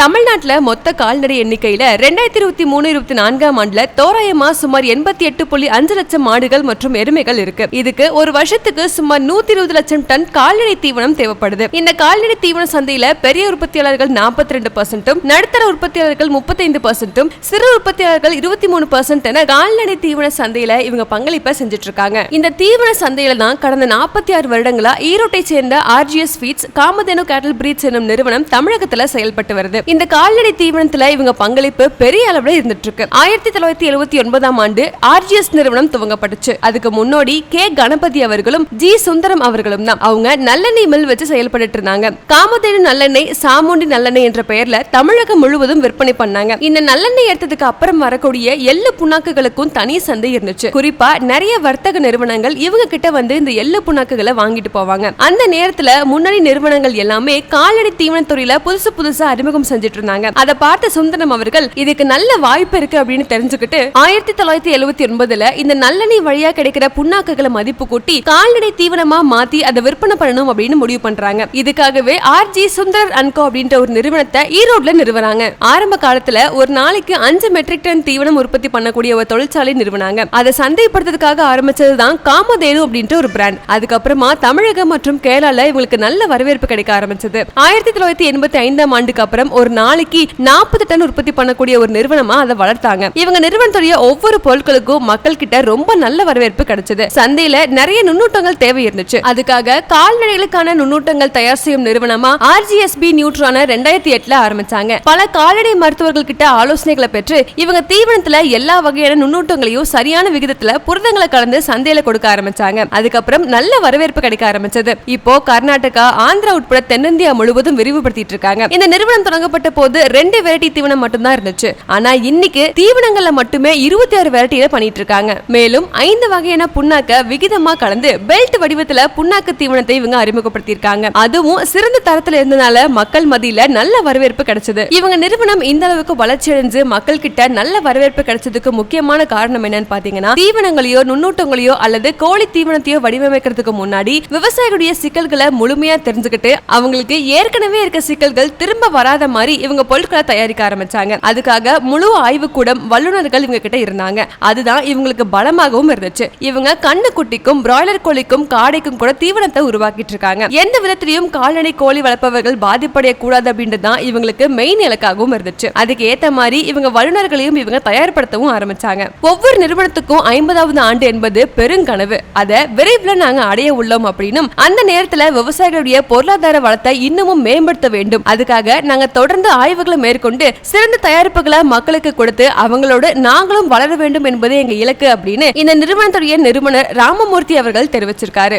தமிழ்நாட்டுல மொத்த கால்நடை எண்ணிக்கையில 2023-24 ஆண்டுல தோராயமா சுமார் 88.5 லட்சம் மாடுகள் மற்றும் எருமைகள் இருக்கு. இதுக்கு ஒரு வருஷத்துக்கு சுமார் 120 லட்சம் டன் கால்நடை தீவனம் தேவைப்படுது. இந்த கால்நடை தீவன சந்தையில பெரிய உற்பத்தியாளர்கள் 42%, நடுத்தர உற்பத்தியாளர்கள் 35%, சிறு உற்பத்தியாளர்கள் 23% என கால்நடை தீவன சந்தையில இவங்க பங்களிப்பை செஞ்சுட்டு இருக்காங்க. இந்த தீவன சந்தையில தான் கடந்த 46 வருடங்களா ஈரோட்டை சேர்ந்த ஆர்ஜிஎஸ் ஃபீட்ஸ் காமதேனு கேட்டல் பிரீட்ஸ் எனும் நிறுவனம் தமிழகத்துல செயல்பட்டு வருது. இந்த கால்நடை தீவனத்துல இவங்க பங்களிப்பு பெரிய அளவுல இருந்துட்டு இருக்கு. 1979 ஆண்டு ஆர்ஜிஎஸ் நிறுவனம் துவங்கப்பட்டுச்சு. அதுக்கு முன்னோடி கே கணபதி அவர்களும் ஜி சுந்தரம் அவர்களும் தான். அவங்க நல்லெண்ணெய் மில் வச்சு செயல்பட்டு இருந்தாங்க. காமதேனு நல்லெண்ணெய், சாமுண்டி நல்லெண்ணெய் என்ற பெயர்ல தமிழகம் முழுவதும் விற்பனை பண்ணாங்க. இந்த நல்லெண்ணெய் எடுத்ததுக்கு அப்புறம் வரக்கூடிய எள்ளு புண்ணாக்குகளுக்கும் தனி சந்தை இருந்துச்சு. குறிப்பா நிறைய வர்த்தக நிறுவனங்கள் இவங்க கிட்ட வந்து இந்த எள்ளு புண்ணாக்குகளை வாங்கிட்டு போவாங்க. அந்த நேரத்துல முன்னணி நிறுவனங்கள் எல்லாமே கால்நடை தீவன துறையில புதுசா அறிமுகம் செஞ்சுட்டு இருந்தாங்க. அதை பார்த்த சுந்தரம் அவர்கள் இதுக்கு நல்ல வாய்ப்பு இருக்கு அப்படின்னு தெரிஞ்சுக்கிட்டு 1979 இந்த நல்லெண்ணெய் வழியா கிடைக்கிற புண்ணாக்குகளை மதிப்பு கூட்டி கால்நடை தீவனமா மாத்தி அதை விற்பனை பண்ணணும் அப்படின்னு முடிவு பண்றாங்க. இதுக்காகவே ஆர்ஜி சுந்தர் அண்ட் கோ அப்படின்ற ஒரு நிறுவனத்தை ஈரோட்ல நிறுவனாங்க. ஆரம்ப காலத்துல ஒரு நாளைக்கு 5 மெட்ரிக் டன் தீவனம் உற்பத்தி பண்ணக்கூடிய ஒரு தொழிற்சாலை நிறுவனாங்க. அதை சந்தைப்படுத்துறதுக்காக ஆரம்பிச்சதுதான் காமதேனு அப்படின்ற ஒரு பிராண்ட். அதுக்கப்புறமா தமிழகம் மற்றும் கேரளால இவங்களுக்கு நல்ல வரவேற்பு கிடைக்க ஆரம்பிச்சது. 1985 ஆண்டுக்கு அப்புறம் ஒரு நாளைக்கு 40 டன் உற்பத்தி பண்ணக்கூடிய ஒரு நிறுவனமா அதை வளர்த்தாங்க. இவங்க நிறுவனத்துடைய ஒவ்வொரு பொருட்களுக்கும் மக்கள் கிட்ட ரொம்ப நல்ல வரவேற்பு கிடைச்சது. சந்தையில நிறைய நுண்ணூட்டங்கள் தேவை இருந்துச்சு. அதுக்காக கால்நடைகளுக்கான நுண்ணூட்டங்கள் தயார் செய்யும் நிறுவனமா ஆர்ஜிஎஸ்பி நியூட்ரான 2008 ஆரம்பிச்சாங்க. பல கால்நடை மருத்துவர்கள் கிட்ட ஆலோசனைகளை பெற்று இவங்க தீவனத்துல எல்லா வகையான நுண்ணூட்டங்களையும் சரியான விகிதத்துல புரதங்களை கலந்து சந்தையில கொடுக்க ஆரம்பிச்சாங்க. அதுக்கப்புறம் நல்ல வரவேற்பு கிடைக்க ஆரம்பிச்சது. இப்போ கர்நாடகா, ஆந்திரா உட்பட தென்னிந்தியா முழுவதும் விரிவுபடுத்திட்டு இருக்காங்க. இந்த நிறுவனம் தொடங்கப்பட்ட போது 2 வெரைட்டி தீவனம் மட்டும் தான் இருந்துச்சு. ஆனா இன்னைக்கு தீவனங்கள்ல மட்டுமே 26 வெரைட்டில பண்ணிட்டு இருக்காங்க. மேலும் 5 வகையான புண்ணாக்க விகிதமா கலந்து பெல்ட் வடிவத்துல புண்ணாக்கு தீவனத்தை இவங்க அறிமுகப்படுத்தி இருக்காங்க. அதுவும் சிறந்த தரத்துல இருந்தனால மக்கள் மத்தியில நல்ல வரவேற்பு கிடைச்சது. இவங்க நிறுவனம் இந்த அளவுக்கு வளர்ச்சி அடைஞ்சு மக்கள் கிட்ட நல்ல வரவேற்பு கிடைச்சதுக்கு முக்கியமான காரணம் என்னன்னு பாத்தீங்கன்னா, தீவனங்களையோ நுண்ணூட்டங்களையோ அல்லது கோழி தீவனத்தையோ வடிவமைக்கிறதுக்கு முன்னாடி விவசாயிகளுடைய சிக்கல்களை முழுமையா தெரிஞ்சுக்கிட்டு அவங்களுக்கு ஏற்கனவே இருக்க சிக்கல்கள் திரும்ப வராத மாதிரி இவங்க பொருட்களை தயாரிக்க ஆரம்பிச்சாங்க. அதுக்காக முழு ஆய்வு கூடம் வல்லுநர்கள் இவங்க கிட்ட இருந்தாங்க. அதுதான் இவங்களுக்கு பலமாகவும் இருந்துச்சு. இவங்க கண்ணு குட்டிக்கும் பிராய்லர் கோழிக்கும் காடைக்கும் கூட தீவனத்தை உருவாக்கிட்டு இருக்காங்க. எந்த விதத்திலையும் கால்நடை கோழி வளர்ப்பவர்கள் பாதிப்படைய கூடாது அப்படின்றதுதான் இவங்களுக்கு மெயின் இலக்காகவும் இருந்துச்சு. அதுக்கு ஏத்த மாதிரி இவங்க வல்லுநர்களையும் இவங்க தயார்படுத்தவும் ஆரம்பிச்சாங்க. ஒவ்வொரு நிறுவனத்துக்கும் 50வது ஆண்டு என்பது பெருங்கனவு. அதை விரைவில் நாங்க அடைய உள்ளோம் அப்படின்னும், அந்த நேரத்துல விவசாயிகளுடைய பொருளாதார வளத்தை இன்னமும் மேம்படுத்த வேண்டும். அதுக்காக நாங்க தொடர்ந்து ஆய்வுகளை மேற்கொண்டு சிறந்த தயாரிப்புகளை மக்களுக்கு கொடுத்து அவங்களோட நாங்களும் வளர வேண்டும் என்பது எங்க இலக்கு அப்படின்னு இந்த நிறுவனத்துடைய நிறுவனர் ராமமூர்த்தி அவர்கள் தெரிவிச்சிருக்காரு.